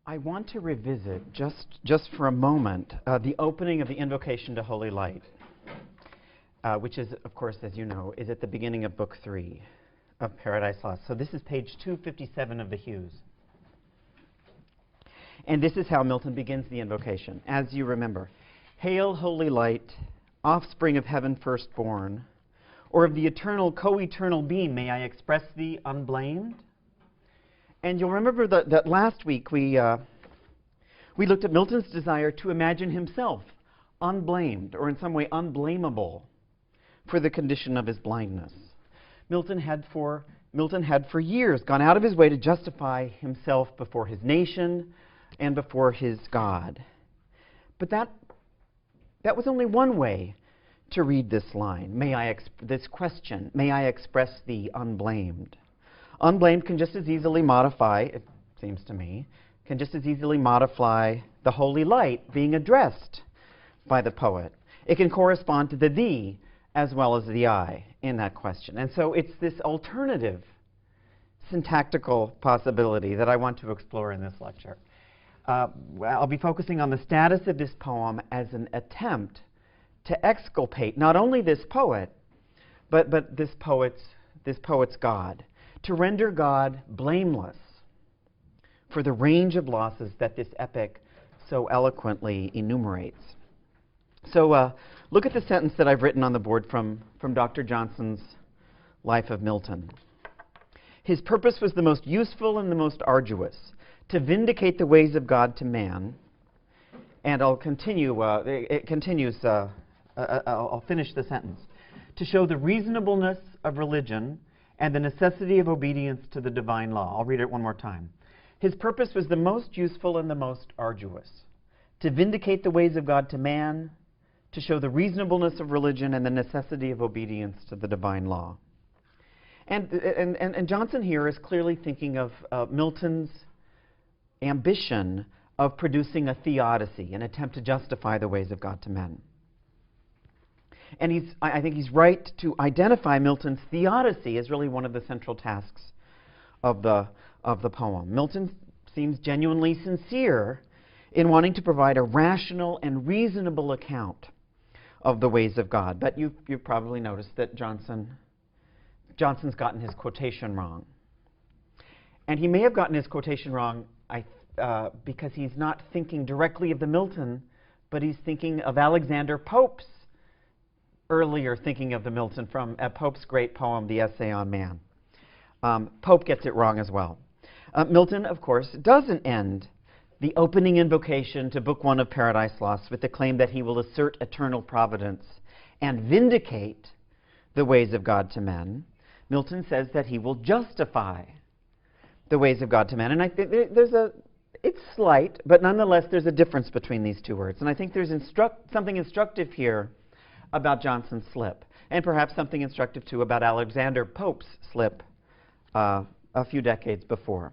I want to revisit, just for a moment, the opening of the invocation to Holy Light, which is, of course, as you know, is at the beginning of Book 3 of Paradise Lost. So this is page 257 of the Hughes. And this is how Milton begins the invocation, as you remember. Hail, holy light, offspring of heaven firstborn, or of the eternal, co-eternal being, may I express thee unblamed? And you'll remember that last week we looked at Milton's desire to imagine himself unblamed, or in some way unblameable, for the condition of his blindness. Milton had for years gone out of his way to justify himself before his nation and before his God. But that was only one way to read this line, this question, may I express thee unblamed? Unblamed can just as easily modify, it seems to me, can just as easily modify the holy light being addressed by the poet. It can correspond to the thee as well as the I in that question. And so it's this alternative syntactical possibility that I want to explore in this lecture. I'll be focusing on the status of this poem as an attempt to exculpate not only this poet, but this poet's God, to render God blameless for the range of losses that this epic so eloquently enumerates. So look at the sentence that I've written on the board from Dr. Johnson's Life of Milton. His purpose was the most useful and the most arduous, to vindicate the ways of God to man. And I'll continue, it continues, I'll finish the sentence. To show the reasonableness of religion and the necessity of obedience to the divine law. I'll read it one more time. His purpose was the most useful and the most arduous, to vindicate the ways of God to man, to show the reasonableness of religion and the necessity of obedience to the divine law. And Johnson here is clearly thinking of Milton's ambition of producing a theodicy, an attempt to justify the ways of God to men. And I think he's right to identify Milton's theodicy as really one of the central tasks of the poem. Milton seems genuinely sincere in wanting to provide a rational and reasonable account of the ways of God. But you've probably noticed that Johnson's gotten his quotation wrong. And he may have gotten his quotation wrong because he's not thinking directly of the Milton, but he's thinking of Alexander Pope's earlier thinking of the Milton from Pope's great poem, The Essay on Man. Pope gets it wrong as well. Milton, of course, doesn't end the opening invocation to Book 1 of Paradise Lost with the claim that he will assert eternal providence and vindicate the ways of God to men. Milton says that he will justify the ways of God to men. And I think it's slight, but nonetheless there's a difference between these two words. And I think there's something instructive here about Johnson's slip, and perhaps something instructive too about Alexander Pope's slip a few decades before.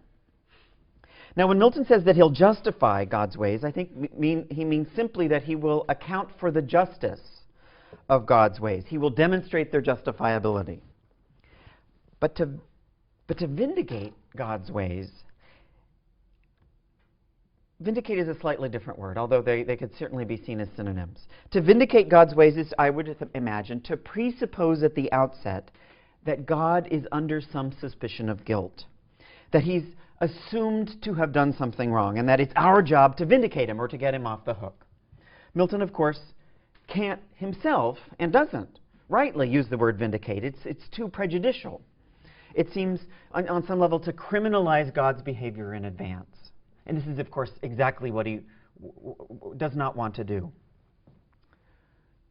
Now, when Milton says that he'll justify God's ways, I think he means simply that he will account for the justice of God's ways. He will demonstrate their justifiability. But to vindicate God's ways, vindicate is a slightly different word, although they could certainly be seen as synonyms. To vindicate God's ways is, I would imagine, to presuppose at the outset that God is under some suspicion of guilt, that he's assumed to have done something wrong, and that it's our job to vindicate him or to get him off the hook. Milton, of course, can't himself, and doesn't, rightly use the word vindicate. It's too prejudicial. It seems, on some level, to criminalize God's behavior in advance. And this is, of course, exactly what he does not want to do.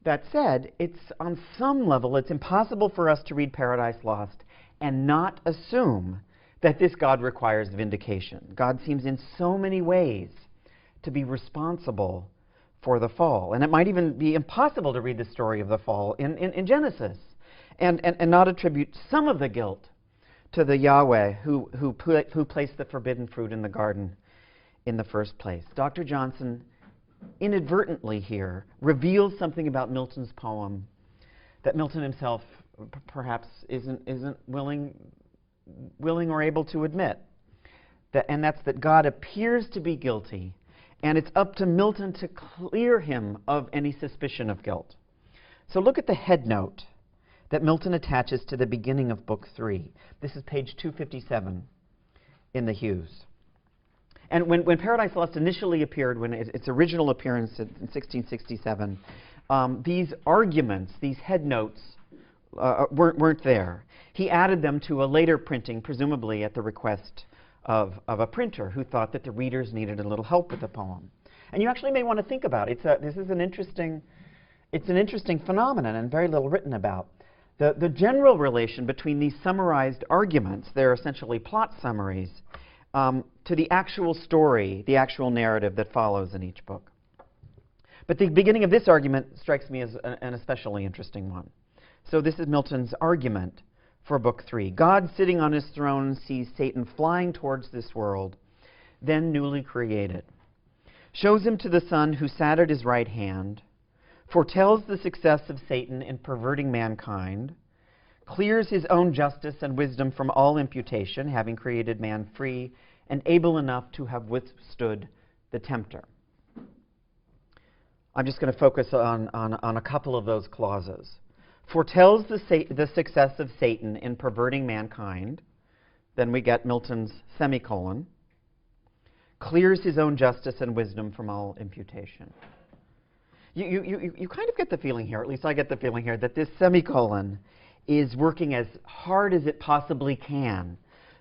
That said, on some level, it's impossible for us to read Paradise Lost and not assume that this God requires vindication. God seems in so many ways to be responsible for the fall. And it might even be impossible to read the story of the fall in Genesis and not attribute some of the guilt to the Yahweh who placed the forbidden fruit in the garden in the first place. Dr. Johnson inadvertently here reveals something about Milton's poem that Milton himself perhaps isn't willing or able to admit. and that's that God appears to be guilty, and it's up to Milton to clear him of any suspicion of guilt. So look at the headnote that Milton attaches to the beginning of Book 3. This is page 257 in the Hughes. And when Paradise Lost initially appeared, when its original appearance in 1667, these arguments, these headnotes, weren't there. He added them to a later printing, presumably at the request of a printer who thought that the readers needed a little help with the poem. And you actually may want to think about it. This is an interesting phenomenon and very little written about. The general relation between these summarized arguments, they're essentially plot summaries, to the actual story, the actual narrative that follows in each book. But the beginning of this argument strikes me as an especially interesting one. So this is Milton's argument for Book 3. God sitting on his throne sees Satan flying towards this world, then newly created. Shows him to the Son who sat at his right hand, foretells the success of Satan in perverting mankind, clears his own justice and wisdom from all imputation, having created man free and able enough to have withstood the tempter. I'm just going to focus on a couple of those clauses. Foretells the success of Satan in perverting mankind. Then we get Milton's semicolon. Clears his own justice and wisdom from all imputation. You kind of get the feeling here, at least I get the feeling here, that this semicolon is working as hard as it possibly can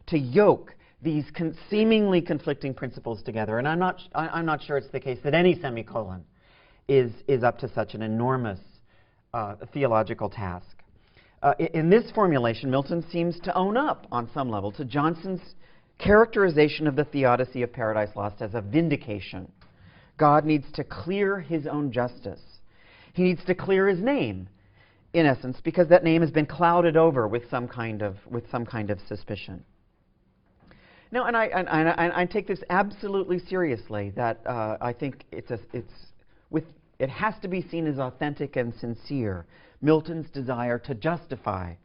to yoke these seemingly conflicting principles together. And I'm not sure it's the case that any semicolon is up to such an enormous theological task. In this formulation, Milton seems to own up on some level to Johnson's characterization of the theodicy of Paradise Lost as a vindication. God needs to clear his own justice. He needs to clear his name, in essence, because that name has been clouded over with some kind of suspicion. Now, and I take this absolutely seriously. That I think it has to be seen as authentic and sincere. Milton's desire to justify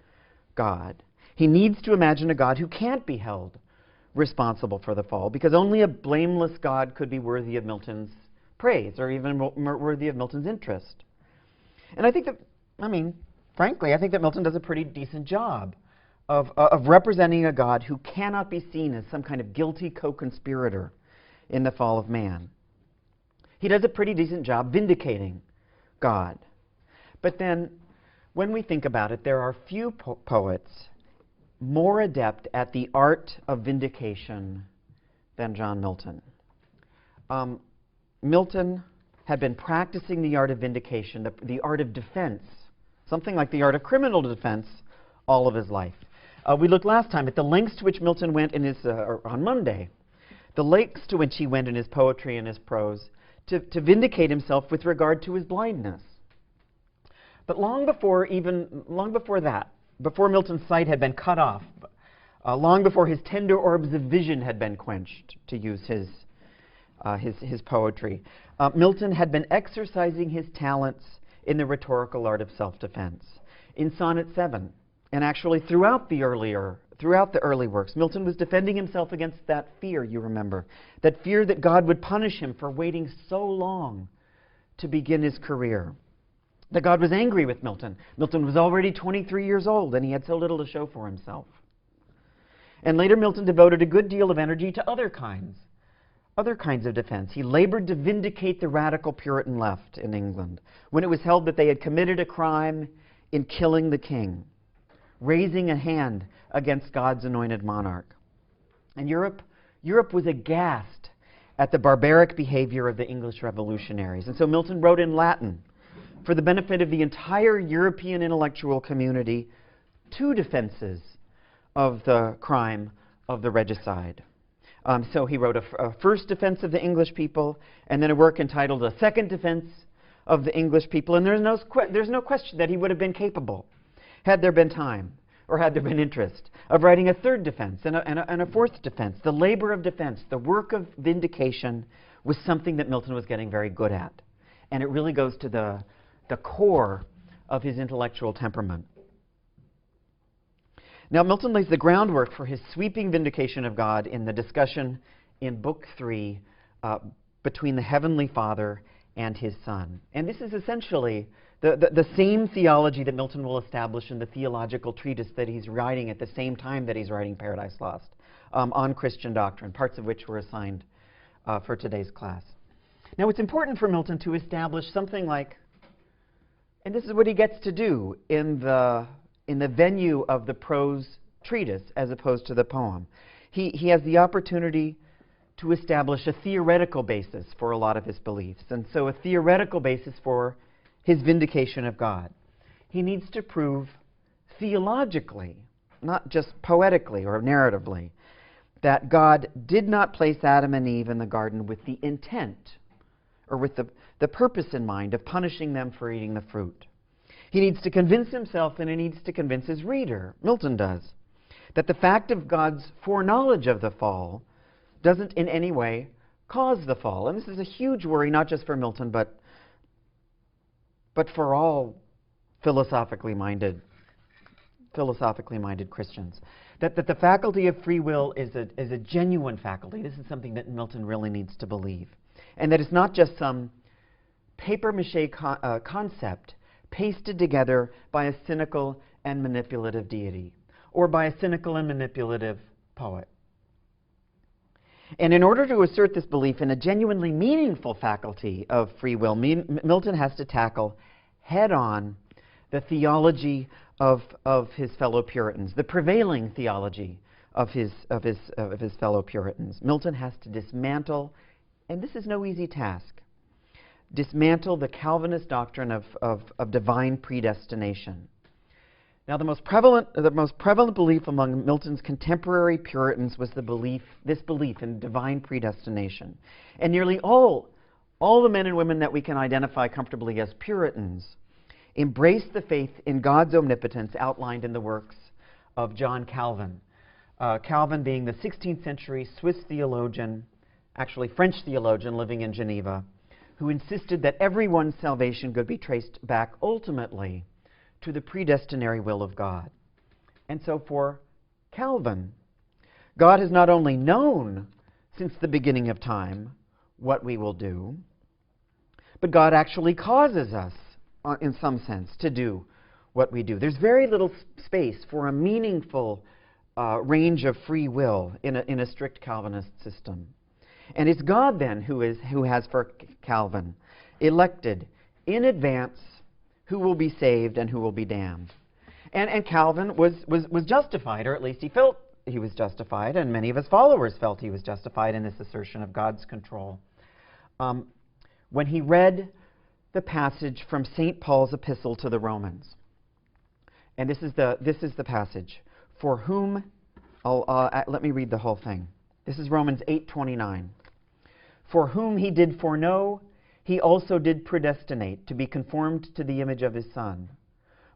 God. He needs to imagine a God who can't be held responsible for the fall, because only a blameless God could be worthy of Milton's praise or even worthy of Milton's interest. And I think that, frankly, I think that Milton does a pretty decent job of representing a God who cannot be seen as some kind of guilty co-conspirator in the fall of man. He does a pretty decent job vindicating God. But then, when we think about it, there are few poets more adept at the art of vindication than John Milton. Milton had been practicing the art of vindication, the art of defense, something like the art of criminal defense, all of his life. We looked last time at the lengths to which Milton went in his, on Monday, the lengths to which he went in his poetry and his prose to vindicate himself with regard to his blindness. But long before that, before Milton's sight had been cut off, long before his tender orbs of vision had been quenched, to use his poetry, Milton had been exercising his talents in the rhetorical art of self-defense. In Sonnet 7, and actually throughout the early works, Milton was defending himself against that fear, you remember, that fear that God would punish him for waiting so long to begin his career. That God was angry with Milton. Milton was already 23 years old, and he had so little to show for himself. And later, Milton devoted a good deal of energy to other kinds of defense. He labored to vindicate the radical Puritan left in England when it was held that they had committed a crime in killing the king, raising a hand against God's anointed monarch. And Europe was aghast at the barbaric behavior of the English revolutionaries. And so Milton wrote in Latin, for the benefit of the entire European intellectual community, two defenses of the crime of the regicide. So he wrote a first defense of the English people, and then a work entitled A Second Defense of the English People. And there's no question that he would have been capable, had there been time, or had there been interest, of writing a third defense and a fourth defense. The labor of defense, the work of vindication, was something that Milton was getting very good at. And it really goes to the core of his intellectual temperament. Now, Milton lays the groundwork for his sweeping vindication of God in the discussion in Book 3 between the Heavenly Father and his Son. And this is essentially the same theology that Milton will establish in the theological treatise that he's writing at the same time that he's writing Paradise Lost on Christian doctrine, parts of which were assigned for today's class. Now, it's important for Milton to establish something like, and this is what he gets to do in the venue of the prose treatise as opposed to the poem. He has the opportunity to establish a theoretical basis for a lot of his beliefs, and so a theoretical basis for his vindication of God. He needs to prove theologically, not just poetically or narratively, that God did not place Adam and Eve in the garden with the intent or with the purpose in mind of punishing them for eating the fruit. He needs to convince himself, and he needs to convince his reader, Milton does, that the fact of God's foreknowledge of the fall doesn't in any way cause the fall. And this is a huge worry, not just for Milton, but for all philosophically minded Christians. That the faculty of free will is a genuine faculty. This is something that Milton really needs to believe. And that it's not just some papier-mâché concept pasted together by a cynical and manipulative deity, or by a cynical and manipulative poet. And in order to assert this belief in a genuinely meaningful faculty of free will, Milton has to tackle head-on the theology of his fellow Puritans, the prevailing theology of his fellow Puritans. Milton has to dismantle, and this is no easy task, dismantle the Calvinist doctrine of divine predestination. Now, the most prevalent belief among Milton's contemporary Puritans was this belief in divine predestination. And nearly all the men and women that we can identify comfortably as Puritans embraced the faith in God's omnipotence outlined in the works of John Calvin. Calvin being the 16th century Swiss theologian, actually French theologian living in Geneva, who insisted that everyone's salvation could be traced back ultimately to the predestinary will of God. And so for Calvin, God has not only known since the beginning of time what we will do, but God actually causes us, in some sense, to do what we do. There's very little space for a meaningful range of free will in a strict Calvinist system. And it's God then who has for Calvin elected in advance who will be saved and who will be damned. And Calvin was justified, or at least he felt he was justified, and many of his followers felt he was justified in this assertion of God's control. When he read the passage from St. Paul's epistle to the Romans, and this is the passage, for whom, let me read the whole thing. This is Romans 8:29. For whom he did foreknow, he also did predestinate to be conformed to the image of his Son.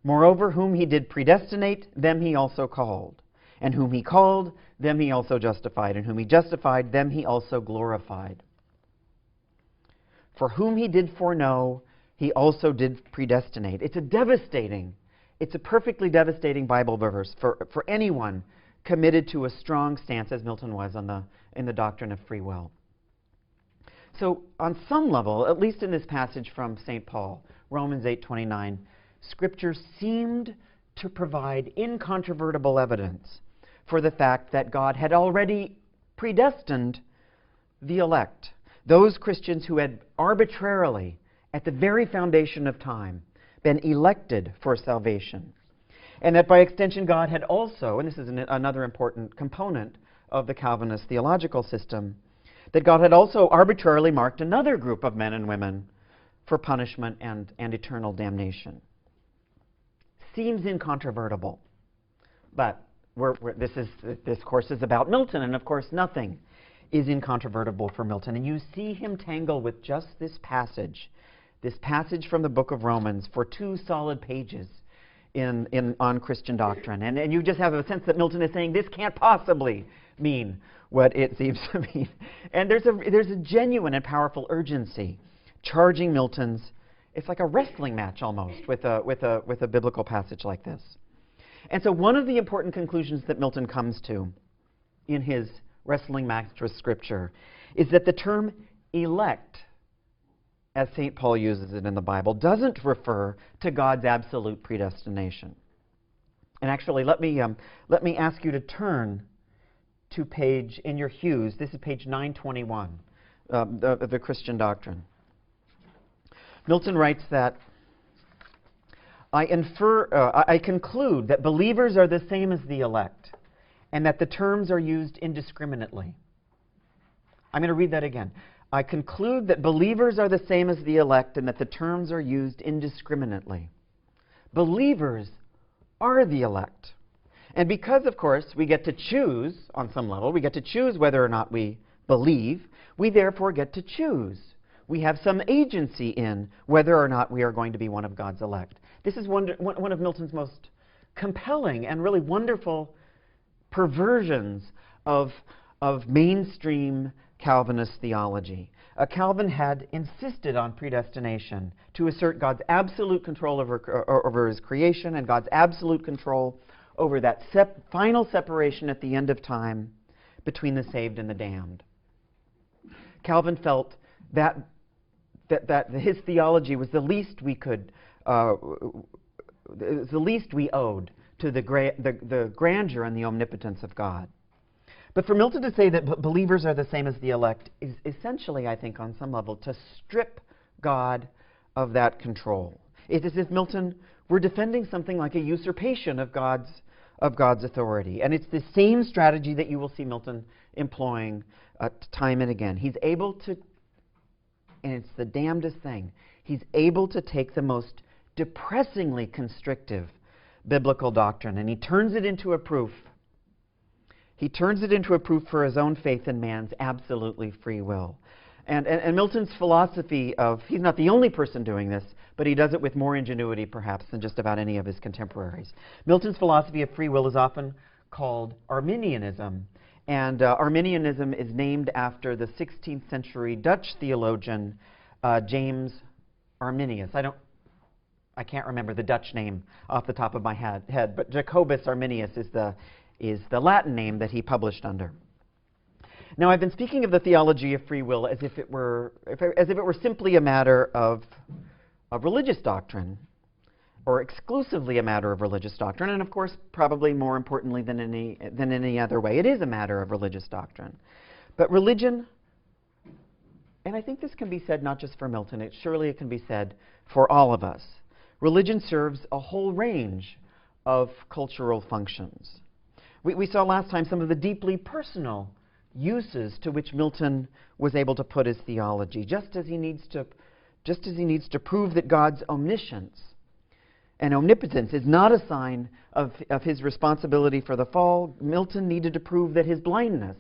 Moreover, whom he did predestinate, them he also called. And whom he called, them he also justified. And whom he justified, them he also glorified. For whom he did foreknow, he also did predestinate. It's a perfectly devastating Bible verse for anyone committed to a strong stance, as Milton was in the doctrine of free will. So on some level, at least in this passage from St. Paul, Romans 8:29, Scripture seemed to provide incontrovertible evidence for the fact that God had already predestined the elect, those Christians who had arbitrarily, at the very foundation of time, been elected for salvation. And that by extension God had also, and this is another important component of the Calvinist theological system, that God had also arbitrarily marked another group of men and women for punishment and eternal damnation. Seems incontrovertible, but this course is about Milton, and of course nothing is incontrovertible for Milton. And you see him tangle with just this passage from the book of Romans for 2 solid pages on Christian doctrine. And you just have a sense that Milton is saying this can't possibly mean what it seems to mean. And there's a genuine and powerful urgency charging Milton's, it's like a wrestling match almost with a biblical passage like this. And so one of the important conclusions that Milton comes to in his Wrestling Match with Scripture is that the term elect, as St. Paul uses it in the Bible, doesn't refer to God's absolute predestination. And actually, let me ask you to turn to page, in your Hughes, this is page 921 of the Christian Doctrine. Milton writes that, I conclude that believers are the same as the elect, and that the terms are used indiscriminately. I'm going to read that again. I conclude that believers are the same as the elect, and that the terms are used indiscriminately. Believers are the elect. And because, of course, we get to choose, on some level, we get to choose whether or not we believe, we therefore get to choose. We have some agency in whether or not we are going to be one of God's elect. This is one of Milton's most compelling and really wonderful perversions of mainstream Calvinist theology. Calvin had insisted on predestination to assert God's absolute control over his creation and God's absolute control over that final separation at the end of time between the saved and the damned. Calvin felt that his theology was the least we could, the least we owed to the grandeur and the omnipotence of God. But for Milton to say that believers are the same as the elect is essentially, I think, on some level, to strip God of that control. It's as if Milton were defending something like a usurpation of God's authority. And it's the same strategy that you will see Milton employing time and again. He's able to, and it's the damnedest thing, he's able to take the most depressingly constrictive biblical doctrine and he turns it into a proof. He turns it into a proof for his own faith in man's absolutely free will. And Milton's philosophy of, he's not the only person doing this, but he does it with more ingenuity perhaps than just about any of his contemporaries. Milton's philosophy of free will is often called Arminianism. And Arminianism is named after the 16th century Dutch theologian James Arminius. I can't remember the Dutch name off the top of my head, but Jacobus Arminius is the Latin name that he published under. Now, I've been speaking of the theology of free will as if it were simply a matter of religious doctrine, or exclusively a matter of religious doctrine, and of course, probably more importantly than any other way, it is a matter of religious doctrine. But religion, and I think this can be said not just for Milton, surely it can be said for all of us. Religion serves a whole range of cultural functions. We saw last time some of the deeply personal uses to which Milton was able to put his theology. Just as he needs to prove that God's omniscience and omnipotence is not a sign of his responsibility for the fall, Milton needed to prove that his blindness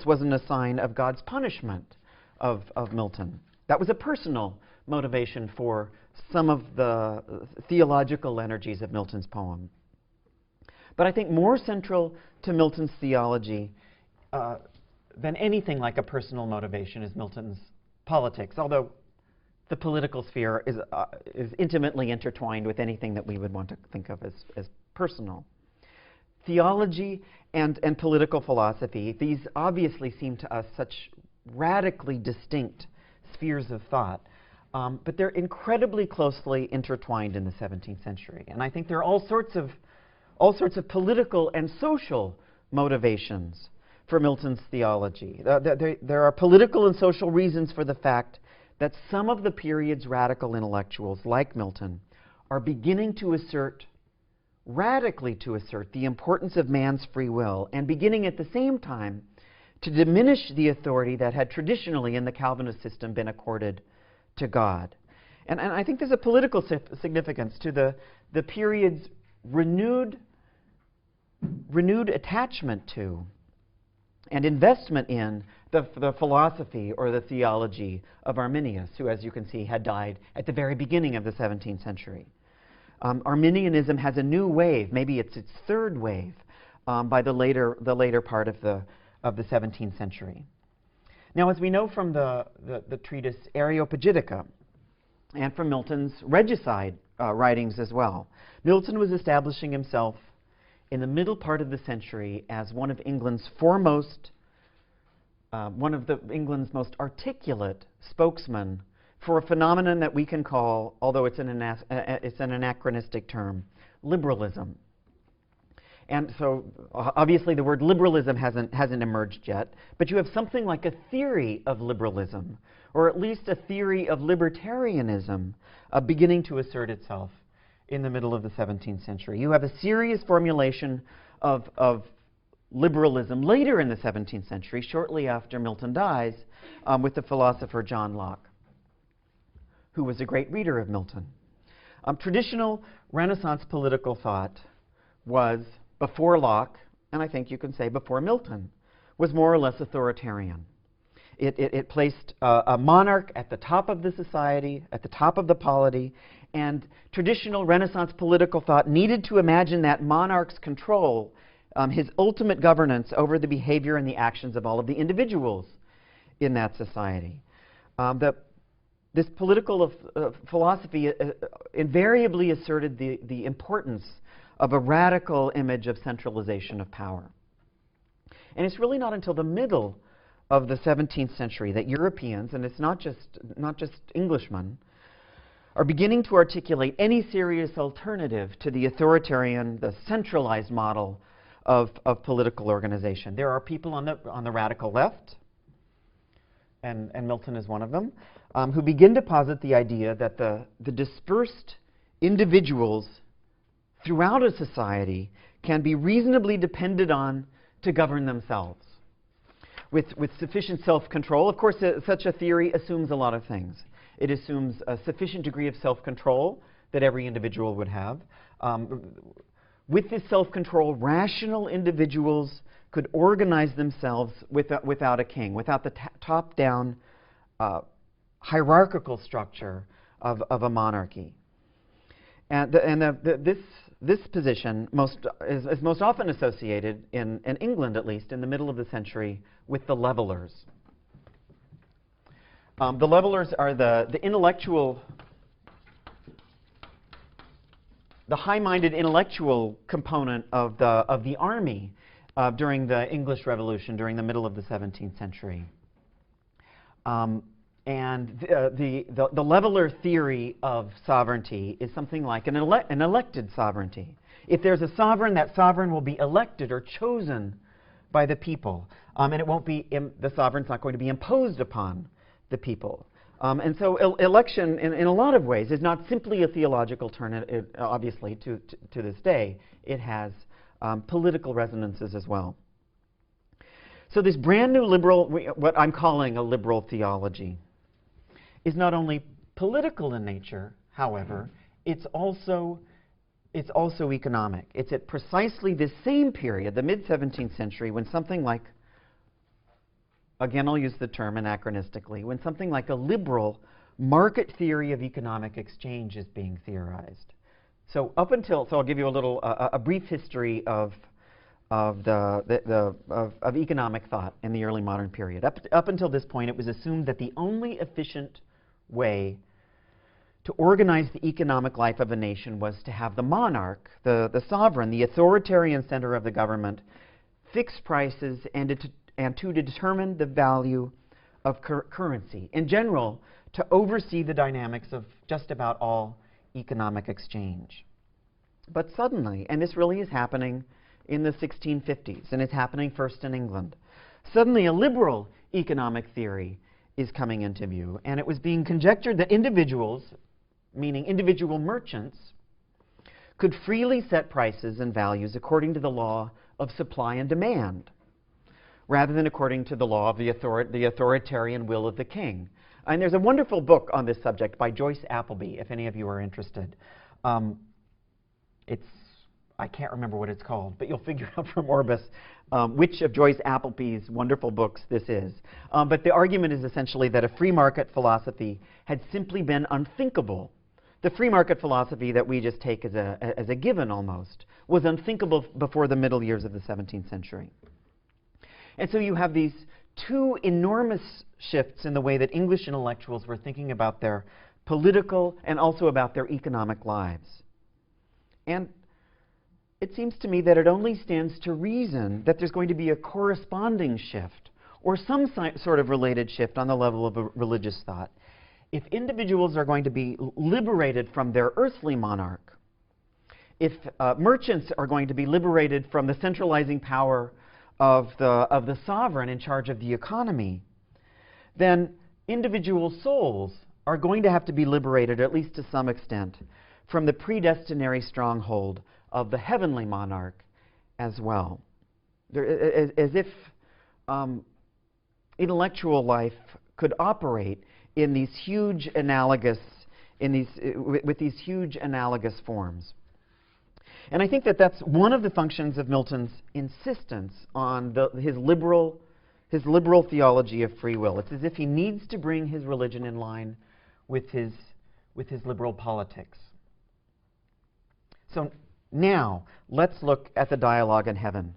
wasn't a sign of God's punishment of Milton. That was a personal motivation for some of the theological energies of Milton's poem. But I think more central to Milton's theology than anything like a personal motivation is Milton's politics, although the political sphere is intimately intertwined with anything that we would want to think of as personal. Theology and political philosophy, these obviously seem to us such radically distinct spheres of thought, but they're incredibly closely intertwined in the 17th century. And I think there are all sorts of political and social motivations for Milton's theology. There are political and social reasons for the fact that some of the period's radical intellectuals, like Milton, are beginning to radically assert the importance of man's free will, and beginning at the same time to diminish the authority that had traditionally in the Calvinist system been accorded to God. And I think there's a political significance to the period's renewed attachment to and investment in the philosophy or the theology of Arminius, who, as you can see, had died at the very beginning of the 17th century. Arminianism has a new wave, maybe it's its third wave, by the later part of the 17th century. Now, as we know from the treatise Areopagitica, and from Milton's regicide writings as well. Milton was establishing himself in the middle part of the century as one of England's foremost, England's most articulate spokesmen for a phenomenon that we can call, although it's an anachronistic term, liberalism. And so, obviously, the word liberalism hasn't emerged yet, but you have something like a theory of liberalism, or at least a theory of libertarianism, beginning to assert itself in the middle of the 17th century. You have a serious formulation of liberalism later in the 17th century, shortly after Milton dies, with the philosopher John Locke, who was a great reader of Milton. Traditional Renaissance political thought was, before Locke, and I think you can say before Milton, was more or less authoritarian. It placed a monarch at the top of the society, at the top of the polity, and traditional Renaissance political thought needed to imagine that monarch's control, his ultimate governance over the behavior and the actions of all of the individuals in that society. This political philosophy invariably asserted the importance of a radical image of centralization of power. And it's really not until the middle of the 17th century that Europeans, and it's not just Englishmen, are beginning to articulate any serious alternative to the authoritarian, the centralized model of political organization. There are people on the radical left, and Milton is one of them, who begin to posit the idea that the dispersed individuals throughout a society can be reasonably depended on to govern themselves with sufficient self-control. Of course, such a theory assumes a lot of things. It assumes a sufficient degree of self-control that every individual would have. With this self-control, rational individuals could organize themselves without a king, without the top-down hierarchical structure of a monarchy. And this position is most often associated, in England at least, in the middle of the century, with the levelers. The levelers are the intellectual, the high-minded intellectual component of the army during the English Revolution, during the middle of the 17th century. And the leveler theory of sovereignty is something like an elected sovereignty. If there's a sovereign, that sovereign will be elected or chosen by the people, and it won't be the sovereign's not going to be imposed upon the people. And so election, in a lot of ways, is not simply a theological turn. Obviously, to this day, it has political resonances as well. So this brand new liberal, what I'm calling a liberal theology, is not only political in nature, however, it's also economic. It's at precisely this same period, the mid-17th century, when something like, again I'll use the term anachronistically, when something like a liberal market theory of economic exchange is being theorized. So I'll give you a brief history of economic thought in the early modern period. Up until this point, it was assumed that the only efficient way to organize the economic life of a nation was to have the monarch, the sovereign, the authoritarian center of the government, fix prices and to determine the value of currency. In general, to oversee the dynamics of just about all economic exchange. But suddenly, and this really is happening in the 1650s, and it's happening first in England, suddenly a liberal economic theory is coming into view, and it was being conjectured that individuals, meaning individual merchants, could freely set prices and values according to the law of supply and demand, rather than according to the law of the authoritarian will of the king. And there's a wonderful book on this subject by Joyce Appleby, if any of you are interested. I can't remember what it's called, but you'll figure out from Orbis which of Joyce Appleby's wonderful books this is. But the argument is essentially that a free market philosophy had simply been unthinkable. The free market philosophy that we just take as a given almost was unthinkable before the middle years of the 17th century. And so you have these two enormous shifts in the way that English intellectuals were thinking about their political, and also about their economic lives. And it seems to me that it only stands to reason that there's going to be a corresponding shift or some sort of related shift on the level of a religious thought if individuals are going to be liberated from their earthly monarch, if merchants are going to be liberated from the centralizing power of the sovereign in charge of the economy, then individual souls are going to have to be liberated, at least to some extent, from the predestinary stronghold of the heavenly monarch as well. As if intellectual life could operate in these huge analogous, with these huge analogous forms. And I think that that's one of the functions of Milton's insistence on his liberal theology of free will. It's as if he needs to bring his religion in line with his liberal politics. So now, let's look at the dialogue in heaven.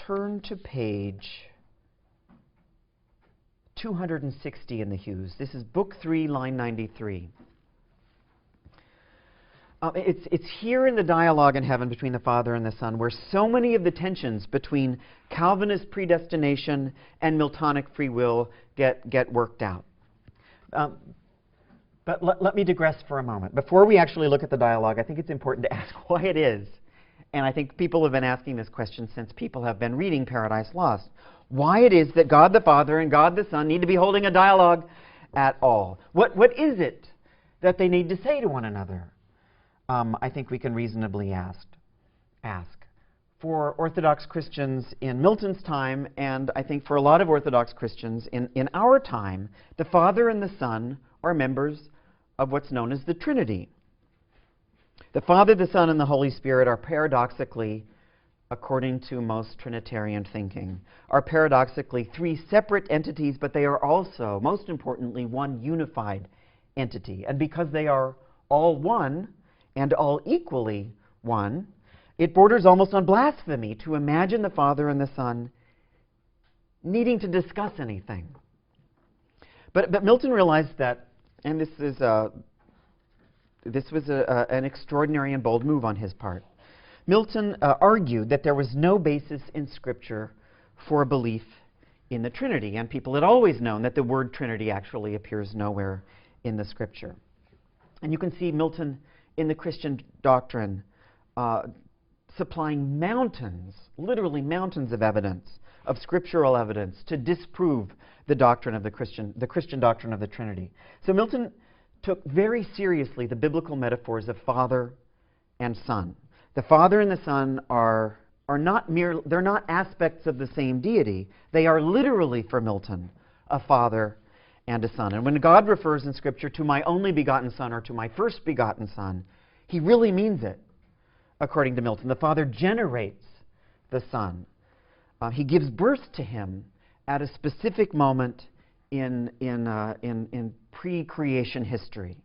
Turn to page 260 in the Hughes. This is Book 3, line 93. It's here in the dialogue in heaven between the Father and the Son where so many of the tensions between Calvinist predestination and Miltonic free will get worked out. But let me digress for a moment. Before we actually look at the dialogue, I think it's important to ask why it is, and I think people have been asking this question since people have been reading Paradise Lost, why it is that God the Father and God the Son need to be holding a dialogue at all. What is it that they need to say to one another? I think we can reasonably ask. For Orthodox Christians in Milton's time, and I think for a lot of Orthodox Christians in our time, the Father and the Son are members of what's known as the Trinity. The Father, the Son, and the Holy Spirit are paradoxically, according to most Trinitarian thinking, are paradoxically three separate entities, but they are also, most importantly, one unified entity. And because they are all one and all equally one, it borders almost on blasphemy to imagine the Father and the Son needing to discuss anything. But Milton realized that, and this was an extraordinary and bold move on his part. Milton argued that there was no basis in Scripture for a belief in the Trinity, and people had always known that the word Trinity actually appears nowhere in the Scripture. And you can see Milton in the Christian doctrine supplying mountains, literally mountains of evidence, of scriptural evidence to disprove the doctrine of the Christian doctrine of the Trinity. So Milton took very seriously the biblical metaphors of Father and Son. The Father and the Son are they're not aspects of the same deity. They are literally, for Milton, a Father and a Son. And when God refers in Scripture to my only begotten Son or to my first begotten Son, he really means it, according to Milton. The Father generates the Son. He gives birth to him at a specific moment in pre-creation history.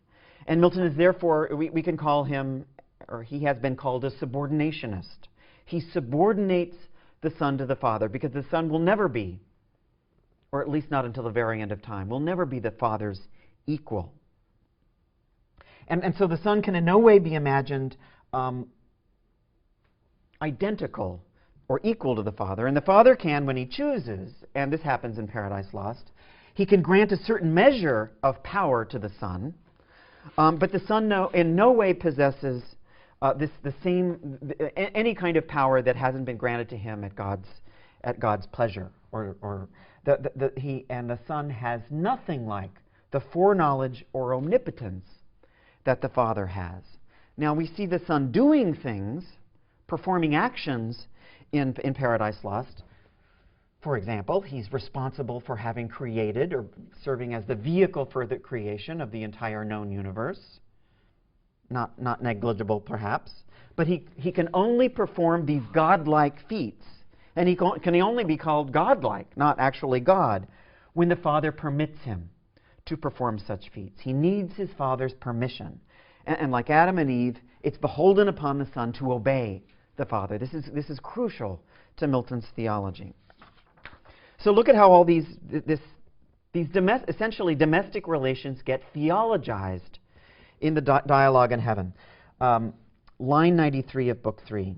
And Milton is therefore, we can call him, or he has been called, a subordinationist. He subordinates the Son to the Father because the Son will never be, or at least not until the very end of time, will never be the Father's equal. And so the Son can in no way be imagined identical or equal to the Father. And the Father can, when he chooses, and this happens in Paradise Lost, he can grant a certain measure of power to the Son, but the Son in no way possesses any kind of power that hasn't been granted to him at God's pleasure. The Son has nothing like the foreknowledge or omnipotence that the Father has. Now we see the Son doing things, performing actions in Paradise Lost. For example, he's responsible for having created or serving as the vehicle for the creation of the entire known universe. Not negligible, perhaps. But he can only perform these godlike feats. And he can only be called godlike, not actually God, when the Father permits him to perform such feats. He needs his Father's permission. And like Adam and Eve, it's beholden upon the Son to obey the Father. This is crucial to Milton's theology. So look at how all this These essentially domestic relations get theologized in the dialogue in heaven. Line 93 of Book 3.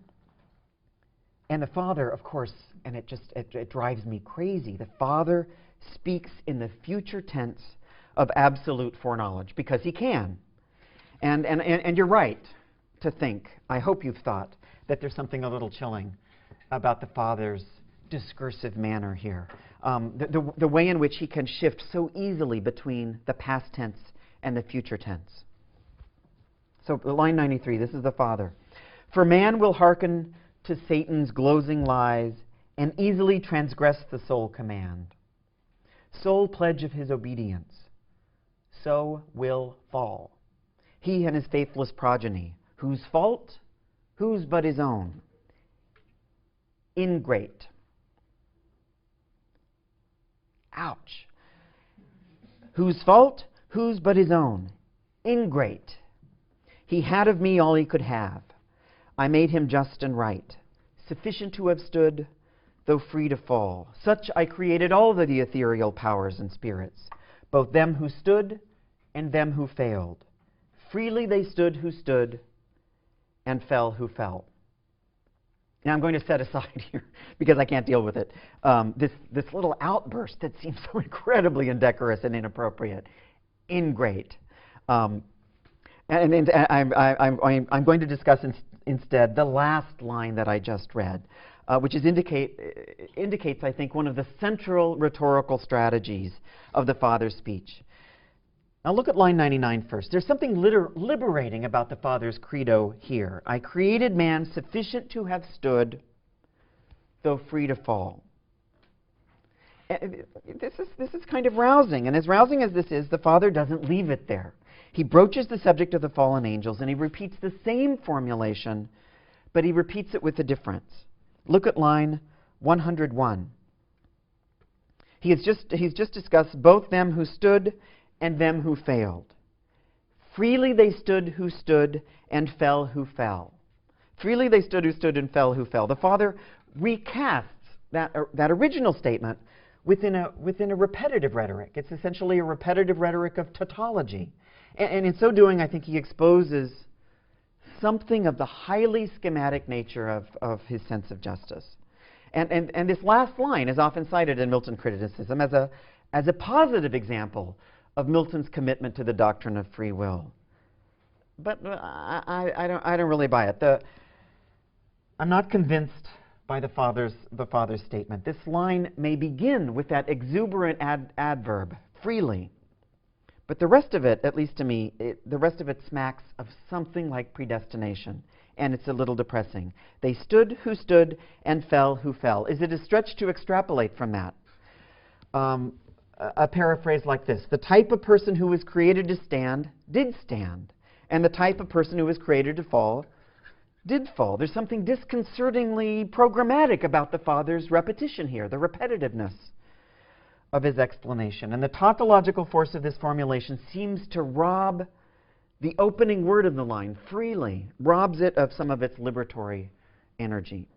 And the Father, of course, and it drives me crazy, the Father speaks in the future tense of absolute foreknowledge, because he can. And you're right to think, I hope you've thought, that there's something a little chilling about the Father's discursive manner here. The way in which he can shift so easily between the past tense and the future tense. So line 93, this is the Father. For man will hearken to Satan's glozing lies and easily transgress the sole command. Sole pledge of his obedience, so will fall. He and his faithless progeny, whose fault, whose but his own? Ingrate. Ouch. Whose fault, whose but his own? Ingrate. He had of me all he could have. I made him just and right, sufficient to have stood, though free to fall. Such I created all the ethereal powers and spirits, both them who stood and them who failed. Freely they stood who stood, and fell who fell. Now I'm going to set aside here, because I can't deal with it, this little outburst that seems so incredibly indecorous and inappropriate. Ingrate. I'm going to discuss instead the last line that I just read, which indicates, I think, one of the central rhetorical strategies of the Father's speech. Now look at line 99 first. There's something liberating about the Father's credo here. I created man sufficient to have stood, though free to fall. This is kind of rousing, and as rousing as this is, the Father doesn't leave it there. He broaches the subject of the fallen angels, and he repeats the same formulation, but he repeats it with a difference. Look at line 101. He's just discussed both them who stood and them who failed. Freely they stood who stood, and fell who fell. Freely they stood who stood, and fell who fell. The Father recasts that original statement within a repetitive rhetoric. It's essentially a repetitive rhetoric of tautology. And in so doing, I think he exposes something of the highly schematic nature of his sense of justice. And this last line is often cited in Milton criticism as a positive example of Milton's commitment to the doctrine of free will. But I don't really buy it. I'm not convinced by the Father's statement. This line may begin with that exuberant adverb, freely. But the rest of it, at least to me, the rest of it smacks of something like predestination. And it's a little depressing. They stood who stood, and fell who fell. Is it a stretch to extrapolate from that? A paraphrase like this: the type of person who was created to stand did stand, and the type of person who was created to fall did fall. There's something disconcertingly programmatic about the Father's repetition here, the repetitiveness of his explanation. And the tautological force of this formulation seems to rob the opening word of the line, freely, robs it of some of its liberatory energy.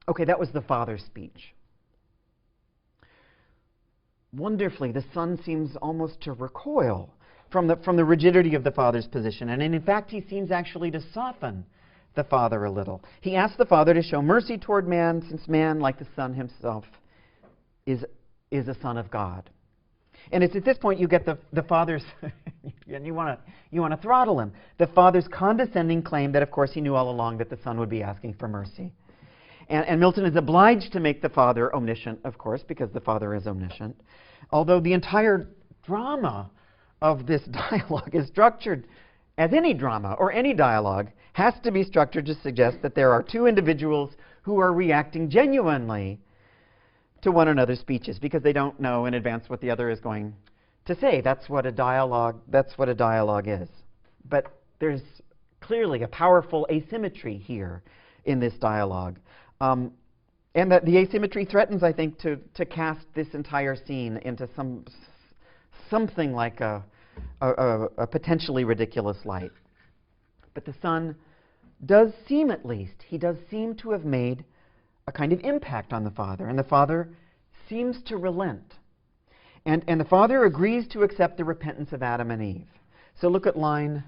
Okay, that was the Father's speech. Wonderfully, the Son seems almost to recoil from the rigidity of the Father's position. And in fact, he seems actually to soften the Father a little. He asks the Father to show mercy toward man, since man, like the Son himself, is a son of God. And it's at this point you get the Father's, and you want to throttle him, the Father's condescending claim that, of course, he knew all along that the Son would be asking for mercy. And Milton is obliged to make the Father omniscient, of course, because the Father is omniscient. Although the entire drama of this dialogue is structured, as any drama or any dialogue has to be structured to suggest that there are two individuals who are reacting genuinely to one another's speeches because they don't know in advance what the other is going to say. That's what a dialogue is. But there's clearly a powerful asymmetry here in this dialogue. And that the asymmetry threatens, I think, to cast this entire scene into something like a potentially ridiculous light. But the Son does seem, at least, he does seem to have made a kind of impact on the Father, and the Father seems to relent. And the Father agrees to accept the repentance of Adam and Eve. So look at line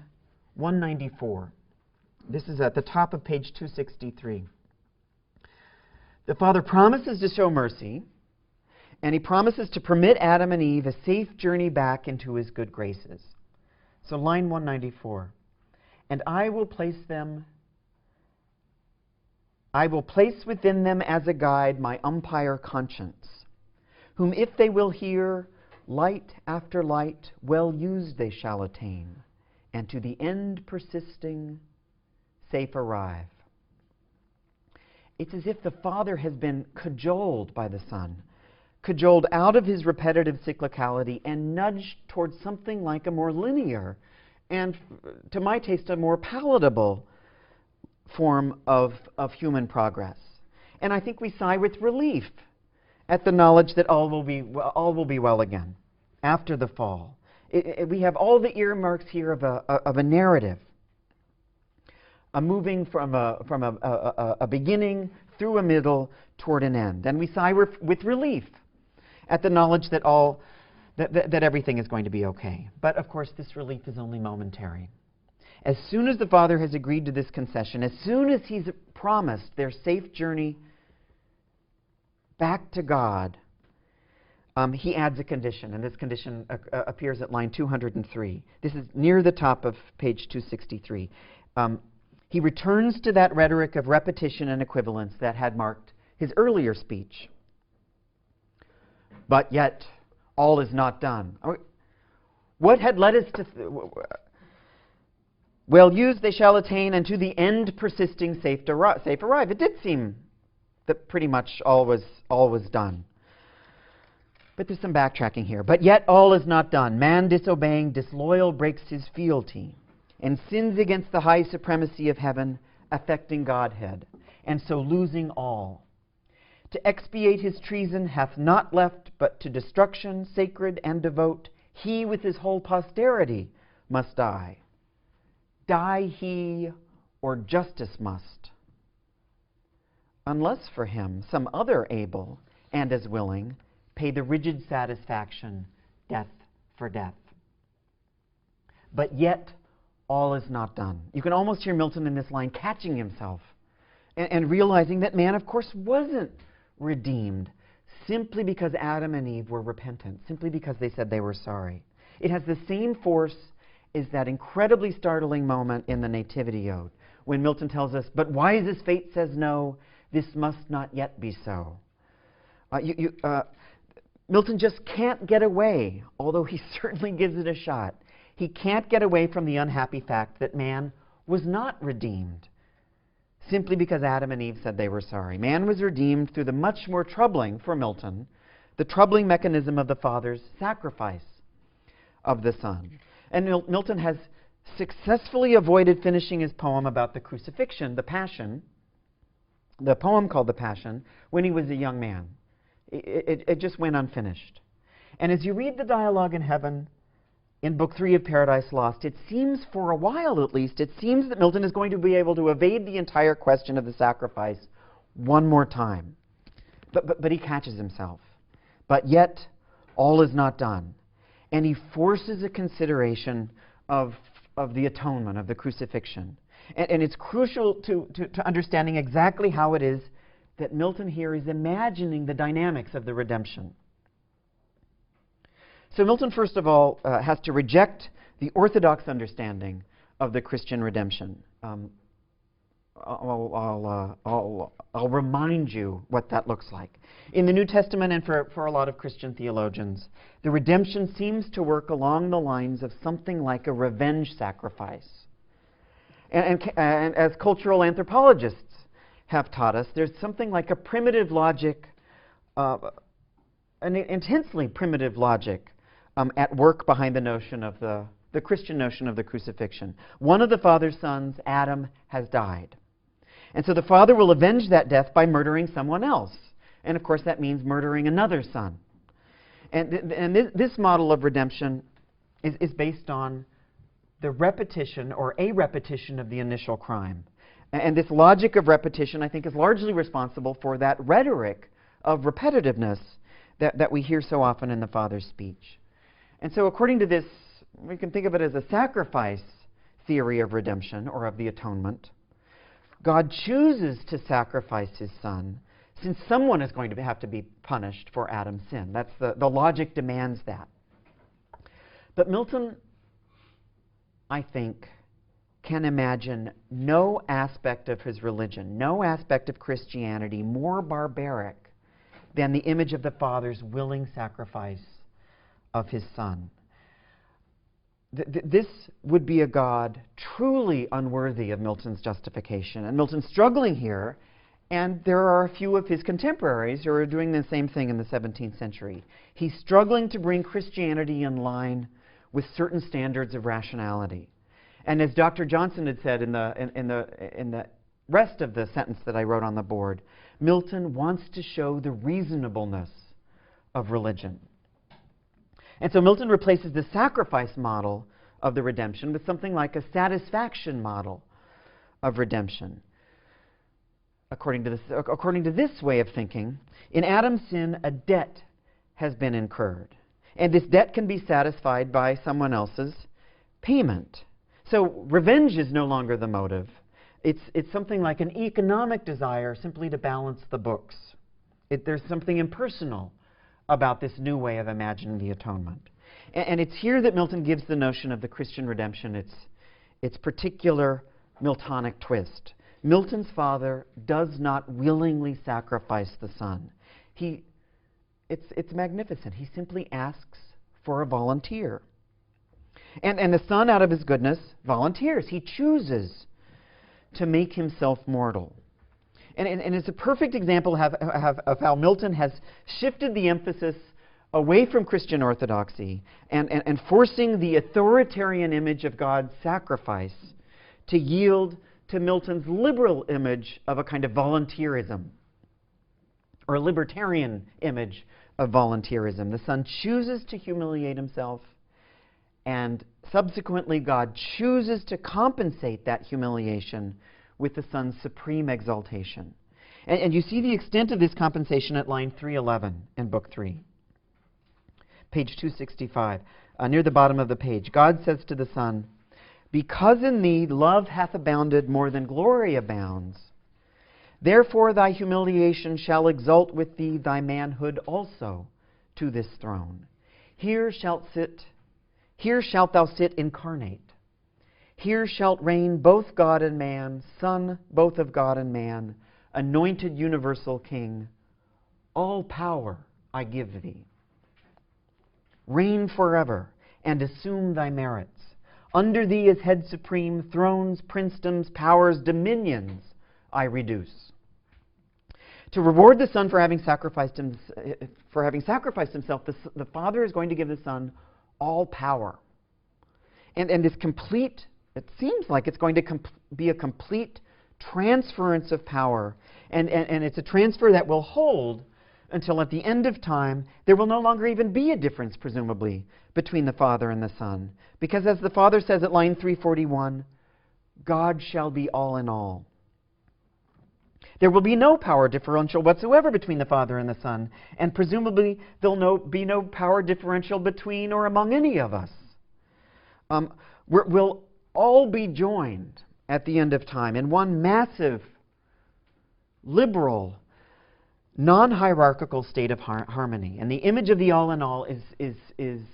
194. This is at the top of page 263. The Father promises to show mercy, and he promises to permit Adam and Eve a safe journey back into his good graces. So line 194. And I will place within them as a guide my umpire conscience, whom if they will hear, light after light, well used they shall attain, and to the end persisting, safe arrive. It's as if the Father has been cajoled by the Son, cajoled out of his repetitive cyclicality and nudged towards something like a more linear and, to my taste, a more palatable form of human progress. And I think we sigh with relief at the knowledge that all will be well again after the fall. We have all the earmarks here of a narrative, a moving from a beginning through a middle toward an end. And we sigh with relief at the knowledge that that everything is going to be okay. But of course, this relief is only momentary. As soon as the Father has agreed to this concession, as soon as he's promised their safe journey back to God, he adds a condition, and this condition appears at line 203. This is near the top of page 263. He returns to that rhetoric of repetition and equivalence that had marked his earlier speech. But yet, all is not done. What had led us to... well used they shall attain, and to the end persisting safe arrive. It did seem that pretty much all was done. But there's some backtracking here. But yet all is not done. Man disobeying, disloyal, breaks his fealty, and sins against the high supremacy of heaven, affecting Godhead, and so losing all. To expiate his treason hath not left but to destruction, sacred and devote, he with his whole posterity must die. Die he, or justice must. Unless for him some other able, and as willing, pay the rigid satisfaction, death for death. But yet all is not done. You can almost hear Milton in this line catching himself and realizing that man, of course, wasn't redeemed simply because Adam and Eve were repentant, simply because they said they were sorry. It has the same force as that incredibly startling moment in the Nativity Ode when Milton tells us, but wise as fate says no, this must not yet be so. Milton just can't get away, although he certainly gives it a shot. He can't get away from the unhappy fact that man was not redeemed simply because Adam and Eve said they were sorry. Man was redeemed through the much more troubling, for Milton, the troubling mechanism of the Father's sacrifice of the Son. And Milton has successfully avoided finishing his poem about the crucifixion, the Passion, the poem called The Passion, when he was a young man. It just went unfinished. And as you read the dialogue in heaven in Book 3 of Paradise Lost, it seems, for a while at least, it seems that Milton is going to be able to evade the entire question of the sacrifice one more time. But he catches himself. But yet, all is not done. And he forces a consideration of the atonement, of the crucifixion. And it's crucial to understanding exactly how it is that Milton here is imagining the dynamics of the redemption. So Milton, first of all, has to reject the orthodox understanding of the Christian redemption. I'll remind you what that looks like. In the New Testament and for a lot of Christian theologians, the redemption seems to work along the lines of something like a revenge sacrifice. And as cultural anthropologists have taught us, there's something like a primitive logic, an intensely primitive logic at work behind the notion of the Christian notion of the crucifixion. One of the Father's sons, Adam, has died. And so the Father will avenge that death by murdering someone else. And of course that means murdering another son. And this model of redemption is based on the repetition or a repetition of the initial crime. And this logic of repetition, I think, is largely responsible for that rhetoric of repetitiveness that we hear so often in the Father's speech. And so according to this, we can think of it as a sacrifice theory of redemption or of the atonement. God chooses to sacrifice his Son since someone is going to have to be punished for Adam's sin. That's the logic demands that. But Milton, I think, can imagine no aspect of his religion, no aspect of Christianity more barbaric than the image of the Father's willing sacrifice of his Son. This would be a God truly unworthy of Milton's justification. And Milton's struggling here, and there are a few of his contemporaries who are doing the same thing in the 17th century. He's struggling to bring Christianity in line with certain standards of rationality. And as Dr. Johnson had said in the rest of the sentence that I wrote on the board, Milton wants to show the reasonableness of religion. And so Milton replaces the sacrifice model of the redemption with something like a satisfaction model of redemption. According to this way of thinking, in Adam's sin, a debt has been incurred. And this debt can be satisfied by someone else's payment. So revenge is no longer the motive. It's something like an economic desire simply to balance the books. There's something impersonal about this new way of imagining the atonement. And it's here that Milton gives the notion of the Christian redemption its particular Miltonic twist. Milton's Father does not willingly sacrifice the Son. It's magnificent. He simply asks for a volunteer. And the Son, out of his goodness, volunteers. He chooses to make himself mortal. And it's a perfect example of how Milton has shifted the emphasis away from Christian orthodoxy and forcing the authoritarian image of God's sacrifice to yield to Milton's liberal image of a kind of volunteerism, or a libertarian image of volunteerism. The Son chooses to humiliate himself, and subsequently God chooses to compensate that humiliation with the Son's supreme exaltation. And you see the extent of this compensation at line 311 in Book 3. Page 265, near the bottom of the page. God says to the Son, "Because in thee love hath abounded more than glory abounds, therefore thy humiliation shall exalt with thee thy manhood also to this throne. Here shalt thou sit incarnate. Here shalt reign both God and man, Son both of God and man, anointed universal King. All power I give thee. Reign forever and assume thy merits. Under thee as head supreme, thrones, princedoms, powers, dominions I reduce." To reward the Son for having sacrificed himself, the Father is going to give the Son all power. And this complete, it seems like it's going to be a complete transference of power. And it's a transfer that will hold until at the end of time, there will no longer even be a difference, presumably, between the Father and the Son. Because as the Father says at line 341, God shall be all in all. There will be no power differential whatsoever between the Father and the Son, and presumably there'll be no power differential between or among any of us. We'll all be joined at the end of time in one massive, liberal, non-hierarchical state of harmony. And the image of the all in all is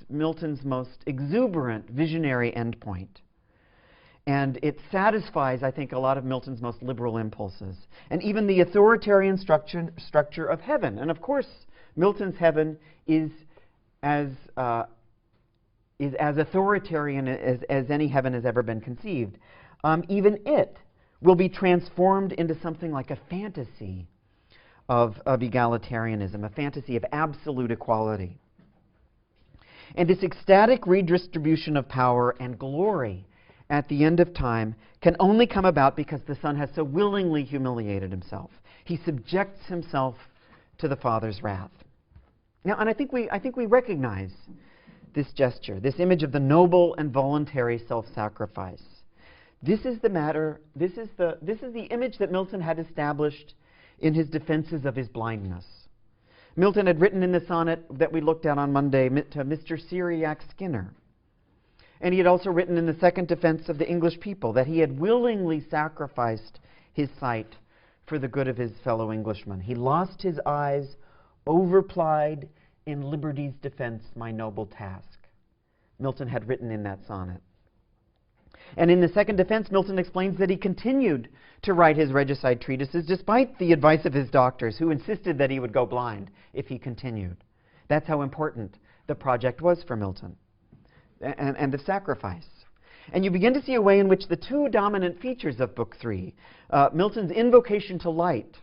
Milton's most exuberant visionary endpoint. And it satisfies, I think, a lot of Milton's most liberal impulses. And even the authoritarian structure of heaven. And of course, Milton's heaven is as authoritarian as any heaven has ever been conceived. Even it will be transformed into something like a fantasy of egalitarianism, a fantasy of absolute equality. And this ecstatic redistribution of power and glory at the end of time can only come about because the Son has so willingly humiliated himself. He subjects himself to the Father's wrath. Now, and I think we recognize this gesture, this image of the noble and voluntary self-sacrifice. This is the image that Milton had established in his defenses of his blindness. Milton had written in the sonnet that we looked at on Monday to Mr. Cyriac Skinner. And he had also written in the second defense of the English people that he had willingly sacrificed his sight for the good of his fellow Englishmen. He lost his eyes, overplied in liberty's defense my noble task. Milton had written in that sonnet. And in the second defense, Milton explains that he continued to write his regicide treatises despite the advice of his doctors, who insisted that he would go blind if he continued. That's how important the project was for Milton, and the sacrifice. And you begin to see a way in which the two dominant features of Book 3, Milton's invocation to light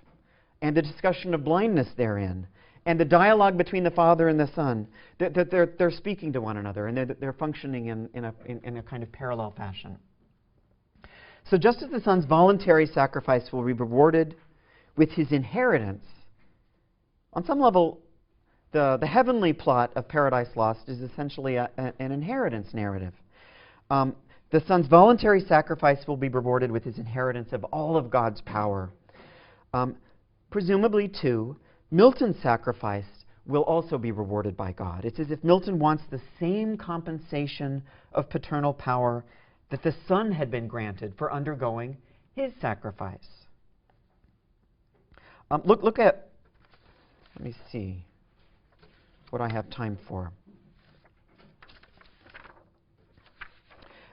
and the discussion of blindness therein, and the dialogue between the Father and the Son, that they're speaking to one another, and they're functioning in a kind of parallel fashion. So just as the Son's voluntary sacrifice will be rewarded with his inheritance, on some level, the heavenly plot of Paradise Lost is essentially an inheritance narrative. The Son's voluntary sacrifice will be rewarded with his inheritance of all of God's power. Presumably, too, Milton's sacrifice will also be rewarded by God. It's as if Milton wants the same compensation of paternal power that the Son had been granted for undergoing his sacrifice. Look at, let me see what I have time for.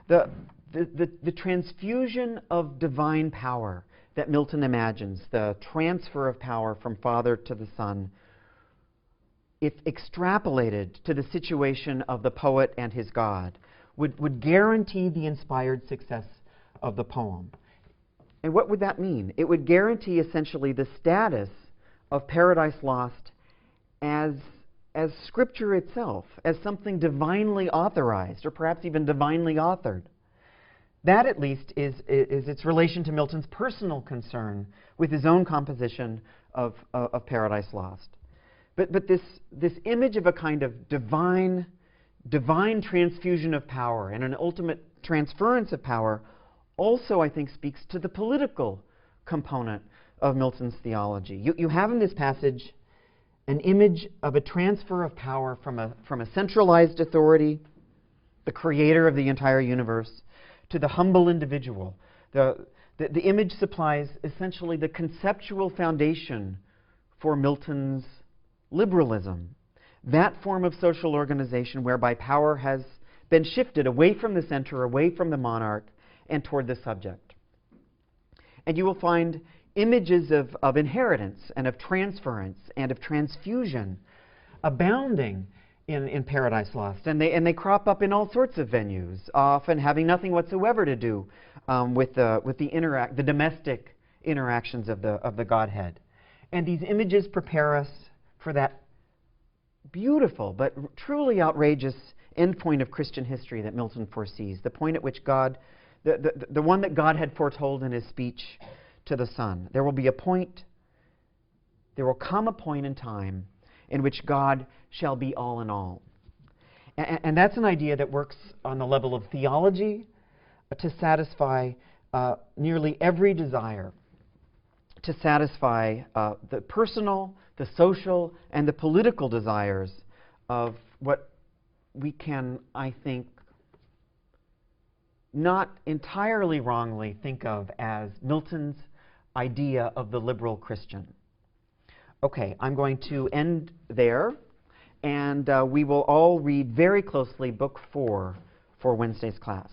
The transfusion of divine power that Milton imagines, the transfer of power from Father to the Son, if extrapolated to the situation of the poet and his God, would guarantee the inspired success of the poem. And what would that mean? It would guarantee essentially the status of Paradise Lost as Scripture itself, as something divinely authorized, or perhaps even divinely authored. That, at least, is its relation to Milton's personal concern with his own composition of Paradise Lost. But this image of a kind of divine transfusion of power and an ultimate transference of power also, I think, speaks to the political component of Milton's theology. You have in this passage an image of a transfer of power from a centralized authority, the creator of the entire universe, to the humble individual. The image supplies essentially the conceptual foundation for Milton's liberalism, that form of social organization whereby power has been shifted away from the center, away from the monarch, and toward the subject. And you will find images of inheritance and of transference and of transfusion abounding in Paradise Lost, and they crop up in all sorts of venues, often having nothing whatsoever to do with the domestic interactions of the Godhead. And these images prepare us for that beautiful but truly outrageous endpoint of Christian history that Milton foresees, the point at which God, the one that God had foretold in his speech to the Son. There will come a point in time in which God shall be all in all. And that's an idea that works on the level of theology to satisfy nearly every desire, to satisfy the personal, the social, and the political desires of what we can, I think, not entirely wrongly think of as Milton's idea of the liberal Christian. Okay, I'm going to end there, and we will all read very closely Book 4 for Wednesday's class.